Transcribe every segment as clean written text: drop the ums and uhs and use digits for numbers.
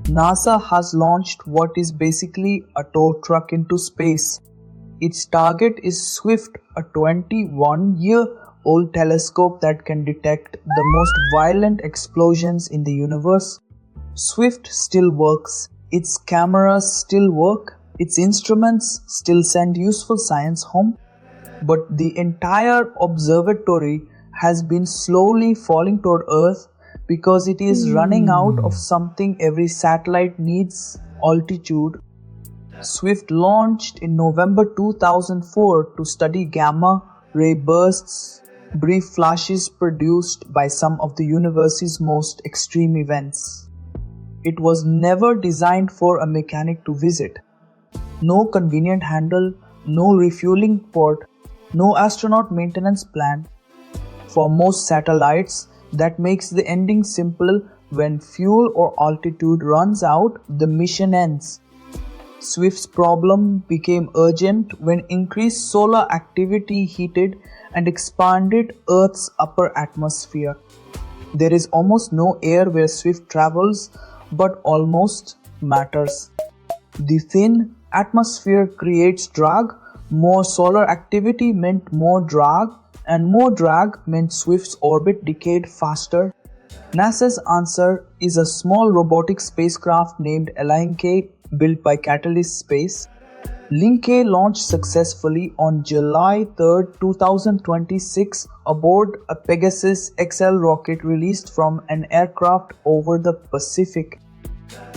NASA has launched what is basically a tow truck into space. Its target is SWIFT, a 21-year-old telescope that can detect the most violent explosions in the universe. SWIFT still works, its cameras still work, its instruments still send useful science home, but the entire observatory has been slowly falling toward Earth because it is running out of something every satellite needs: altitude. SWIFT launched in November 2004 to study gamma ray bursts, brief flashes produced by some of the universe's most extreme events. It was never designed for a mechanic to visit. No convenient handle, no refueling port, no astronaut maintenance plan. For most satellites, that makes the ending simple: when fuel or altitude runs out, the mission ends. SWIFT's problem became urgent when increased solar activity heated and expanded Earth's upper atmosphere. There is almost no air where SWIFT travels, but almost matters. The thin atmosphere creates drag. More solar activity meant more drag, and more drag meant SWIFT's orbit decayed faster. NASA's answer is a small robotic spacecraft named Elinke, built by Catalyst Space. Linke launched successfully on July 3, 2026 aboard a Pegasus XL rocket released from an aircraft over the Pacific.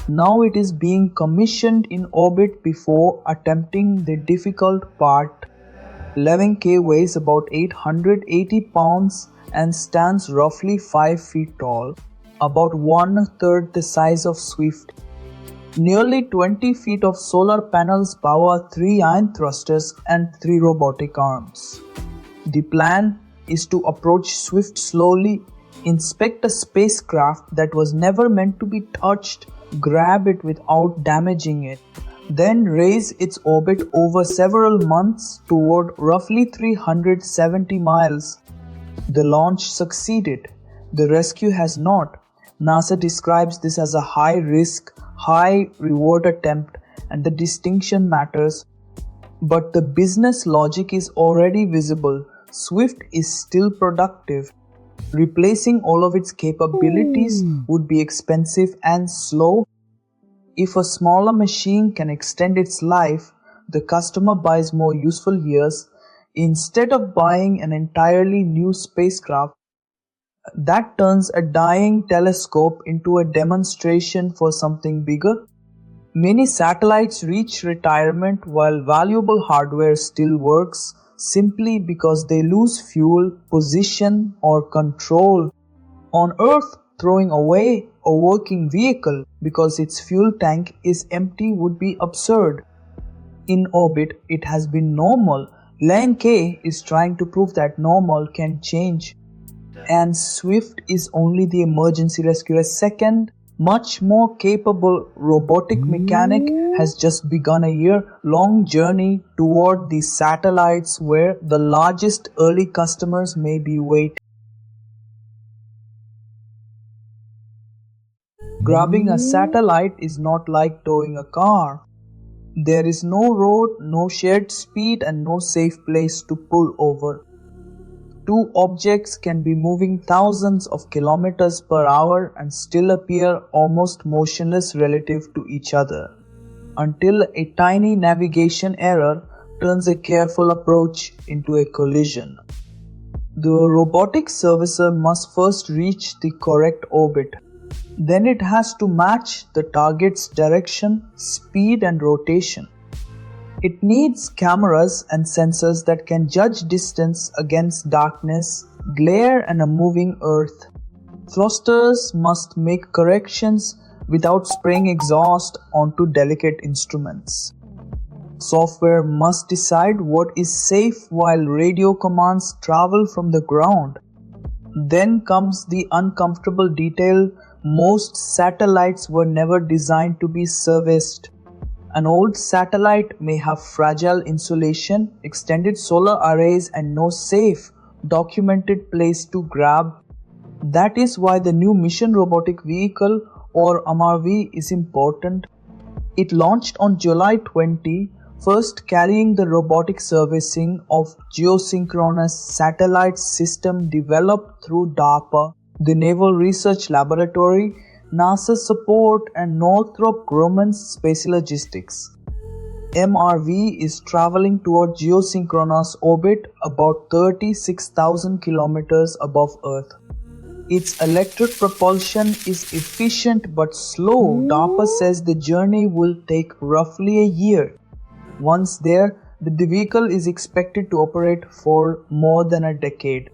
Now it is being commissioned in orbit before attempting the difficult part. Elinke weighs about 880 pounds and stands roughly 5 feet tall, about 1/3 the size of SWIFT. Nearly 20 feet of solar panels power 3 ion thrusters and 3 robotic arms. The plan is to approach SWIFT slowly, inspect a spacecraft that was never meant to be touched, grab it without damaging it, then raise its orbit over several months toward roughly 370 miles. The launch succeeded. The rescue has not. NASA describes this as a high-risk, high-reward attempt, and the distinction matters. But the business logic is already visible. SWIFT is still productive. Replacing all of its capabilities would be expensive and slow. If a smaller machine can extend its life, the customer buys more useful years instead of buying an entirely new spacecraft. That turns a dying telescope into a demonstration for something bigger. Many satellites reach retirement while valuable hardware still works, simply because they lose fuel, position, or control. On Earth, throwing away a working vehicle because its fuel tank is empty would be absurd. In orbit, it has been normal. Linke is trying to prove that normal can change. And SWIFT is only the emergency rescue. A second, much more capable robotic mechanic has just begun a year-long journey toward the satellites where the largest early customers may be waiting. Grabbing a satellite is not like towing a car. There is no road, no shared speed, and no safe place to pull over. Two objects can be moving thousands of kilometers per hour and still appear almost motionless relative to each other, until a tiny navigation error turns a careful approach into a collision. The robotic servicer must first reach the correct orbit. Then it has to match the target's direction, speed, and rotation. It needs cameras and sensors that can judge distance against darkness, glare, and a moving Earth. Thrusters must make corrections without spraying exhaust onto delicate instruments. Software must decide what is safe while radio commands travel from the ground. Then comes the uncomfortable detail: most satellites were never designed to be serviced. An old satellite may have fragile insulation, extended solar arrays, and no safe, documented place to grab. That is why the new mission robotic vehicle or MRV is important. It launched on July 20, first carrying the robotic servicing of geosynchronous satellite system developed through DARPA, the Naval Research Laboratory, NASA support, and Northrop Grumman's Space Logistics. MRV is traveling toward geosynchronous orbit about 36,000 kilometers above Earth. Its electric propulsion is efficient but slow. DARPA says the journey will take roughly a year. Once there, the vehicle is expected to operate for more than a decade.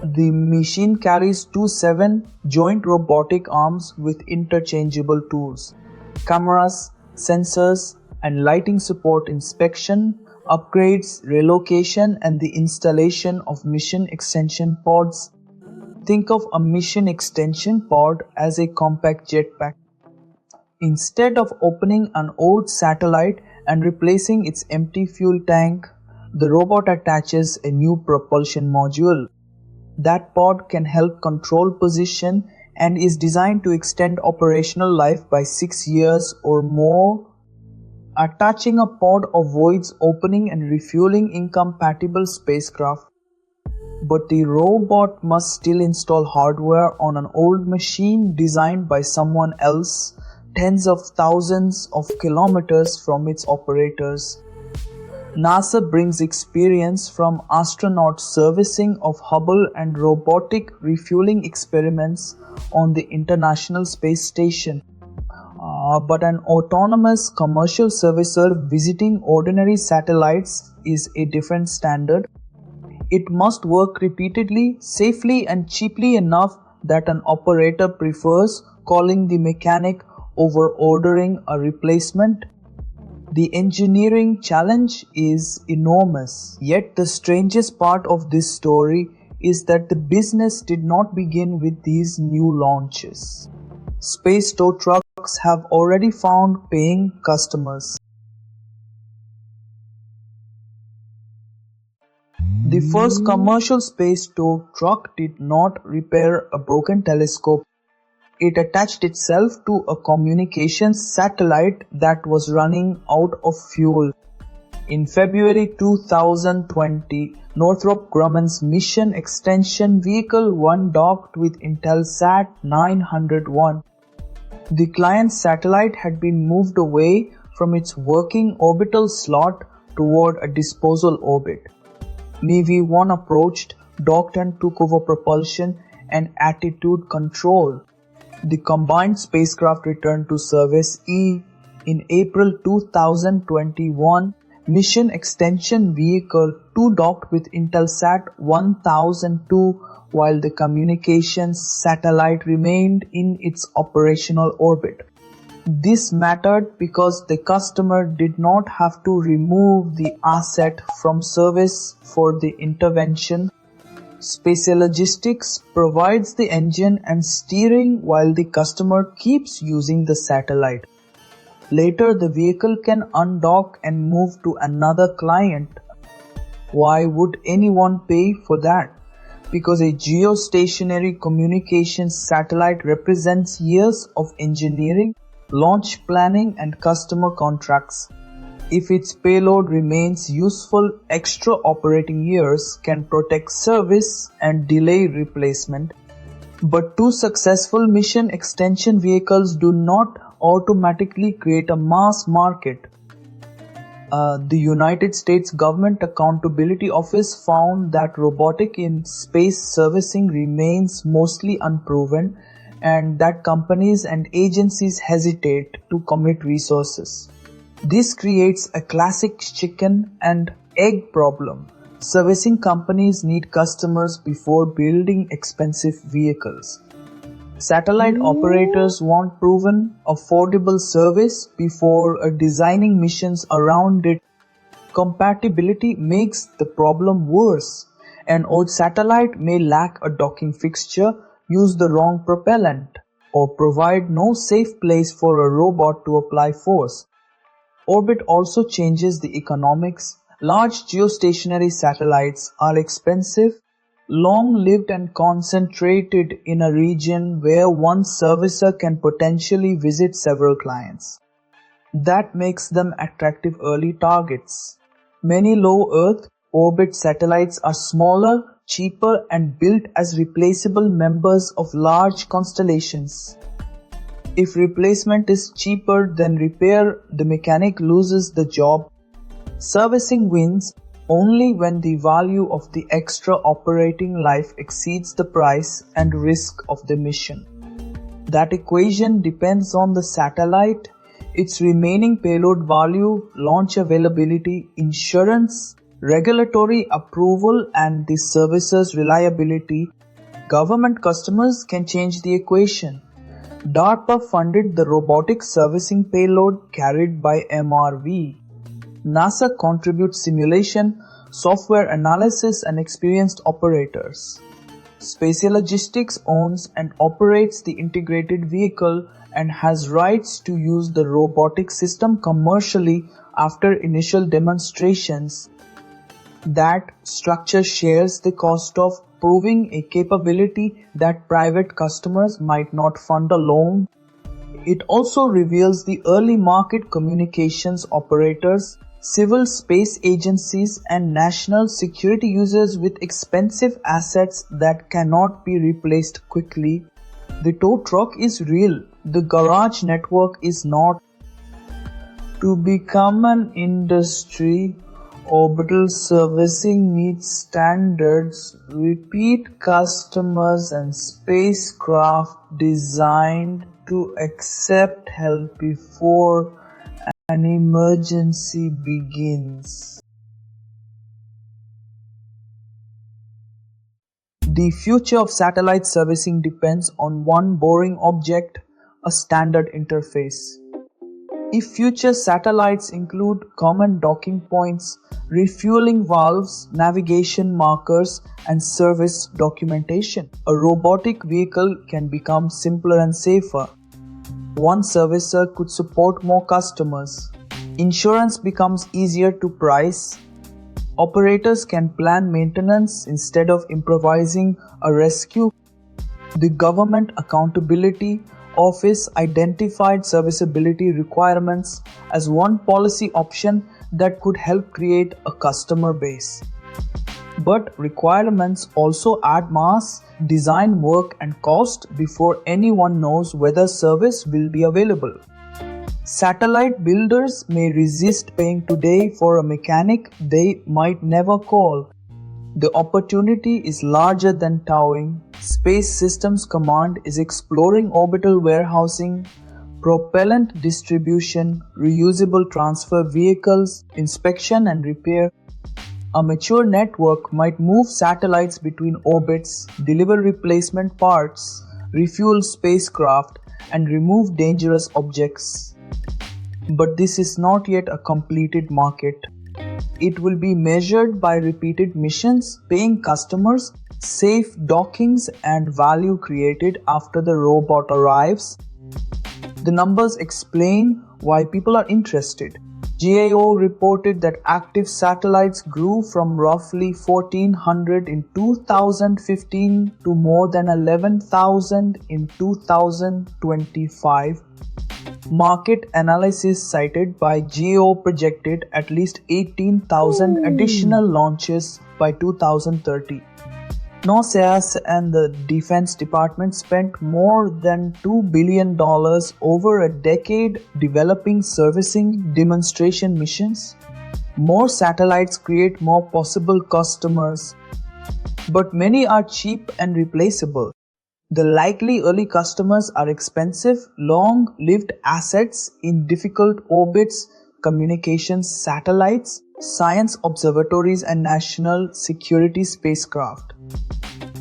The machine carries 2 joint robotic arms with interchangeable tools, cameras, sensors, and lighting support inspection, upgrades, relocation, and the installation of mission extension pods. Think of a mission extension pod as a compact jetpack. Instead of opening an old satellite and replacing its empty fuel tank, the robot attaches a new propulsion module. That pod can help control position and is designed to extend operational life by 6 years or more. Attaching a pod avoids opening and refueling incompatible spacecraft. But the robot must still install hardware on an old machine designed by someone else, tens of thousands of kilometers from its operators. NASA brings experience from astronaut servicing of Hubble and robotic refueling experiments on the International Space Station. But an autonomous commercial servicer visiting ordinary satellites is a different standard. It must work repeatedly, safely, and cheaply enough that an operator prefers calling the mechanic over ordering a replacement. The engineering challenge is enormous, yet the strangest part of this story is that the business did not begin with these new launches. Space tow trucks have already found paying customers. The first commercial space tow truck did not repair a broken telescope. It attached itself to a communications satellite that was running out of fuel. In February 2020, Northrop Grumman's Mission Extension Vehicle 1 docked with Intelsat 901. The client satellite had been moved away from its working orbital slot toward a disposal orbit. Navy 1 approached, docked and took over propulsion and attitude control. The combined spacecraft returned to service in April 2021. Mission Extension Vehicle 2 docked with Intelsat 1002 while the communications satellite remained in its operational orbit. This mattered because the customer did not have to remove the asset from service for the intervention. Space Logistics provides the engine and steering while the customer keeps using the satellite. Later, the vehicle can undock and move to another client. Why would anyone pay for that? Because a geostationary communications satellite represents years of engineering, launch planning, and customer contracts. If its payload remains useful, extra operating years can protect service and delay replacement. But two successful mission extension vehicles do not automatically create a mass market. The United States Government Accountability Office found that robotic in space servicing remains mostly unproven and that companies and agencies hesitate to commit resources. This creates a classic chicken and egg problem. Servicing companies need customers before building expensive vehicles. Satellite operators want proven, affordable service before designing missions around it. Compatibility makes the problem worse. An old satellite may lack a docking fixture, use the wrong propellant, or provide no safe place for a robot to apply force. Orbit also changes the economics. Large geostationary satellites are expensive. long-lived and concentrated in a region where one servicer can potentially visit several clients. That makes them attractive early targets. Many low Earth orbit satellites are smaller, cheaper, and built as replaceable members of large constellations. If replacement is cheaper than repair, the mechanic loses the job. Servicing wins only when the value of the extra operating life exceeds the price and risk of the mission. That equation depends on the satellite, its remaining payload value, launch availability, insurance, regulatory approval, and the servicer's reliability. Government customers can change the equation. DARPA funded the robotic servicing payload carried by MRV. NASA contributes simulation, software analysis, and experienced operators. Spatial Logistics owns and operates the integrated vehicle and has rights to use the robotic system commercially after initial demonstrations. That structure shares the cost of proving a capability that private customers might not fund alone. It also reveals the early market communications operators, civil space agencies, and national security users with expensive assets that cannot be replaced quickly. The tow truck is real. The garage network is not. To become an industry, orbital servicing meets standards. Repeat customers and spacecraft designed to accept help before an emergency begins. The future of satellite servicing depends on one boring object, a standard interface. If future satellites include common docking points, refueling valves, navigation markers, and service documentation, a robotic vehicle can become simpler and safer. One servicer could support more customers. Insurance becomes easier to price. Operators can plan maintenance instead of improvising a rescue. The Government Accountability Office identified serviceability requirements as one policy option that could help create a customer base. But requirements also add mass, design work, and cost before anyone knows whether service will be available. Satellite builders may resist paying today for a mechanic they might never call. The opportunity is larger than towing. Space Systems Command is exploring orbital warehousing, propellant distribution, reusable transfer vehicles, inspection and repair. A mature network might move satellites between orbits, deliver replacement parts, refuel spacecraft, and remove dangerous objects. But this is not yet a completed market. It will be measured by repeated missions, paying customers, safe dockings, and value created after the robot arrives. The numbers explain why people are interested. GAO reported that active satellites grew from roughly 1,400 in 2015 to more than 11,000 in 2025. Market analysis cited by GAO projected at least 18,000 additional launches by 2030. NOSAS and the Defense Department spent more than $2 billion over a decade developing servicing demonstration missions. More satellites create more possible customers, but many are cheap and replaceable. The likely early customers are expensive, long-lived assets in difficult orbits, communications satellites, science observatories, and national security spacecraft.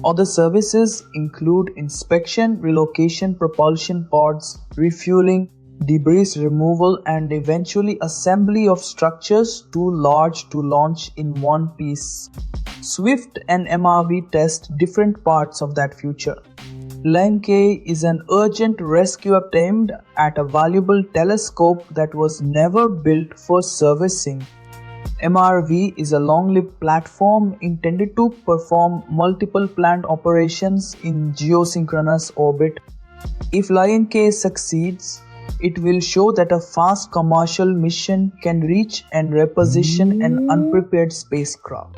Other services include inspection, relocation, propulsion pods, refueling, debris removal, and eventually assembly of structures too large to launch in one piece. Swift and MRV test different parts of that future. Lenke is an urgent rescue attempt at a valuable telescope that was never built for servicing. MRV is a long-lived platform intended to perform multiple planned operations in geosynchronous orbit. If Lion K succeeds, it will show that a fast commercial mission can reach and reposition an unprepared spacecraft.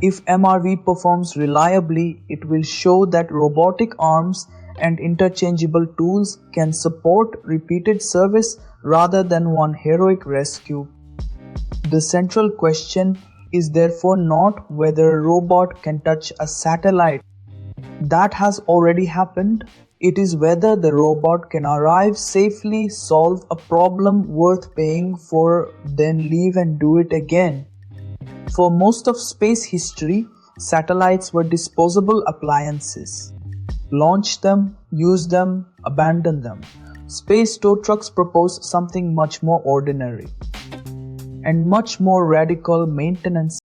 If MRV performs reliably, it will show that robotic arms and interchangeable tools can support repeated service rather than one heroic rescue. The central question is therefore not whether a robot can touch a satellite. That has already happened. It is whether the robot can arrive safely, solve a problem worth paying for, then leave and do it again. For most of space history, satellites were disposable appliances. Launch them, use them, abandon them. Space tow trucks propose something much more ordinary and much more radical: maintenance.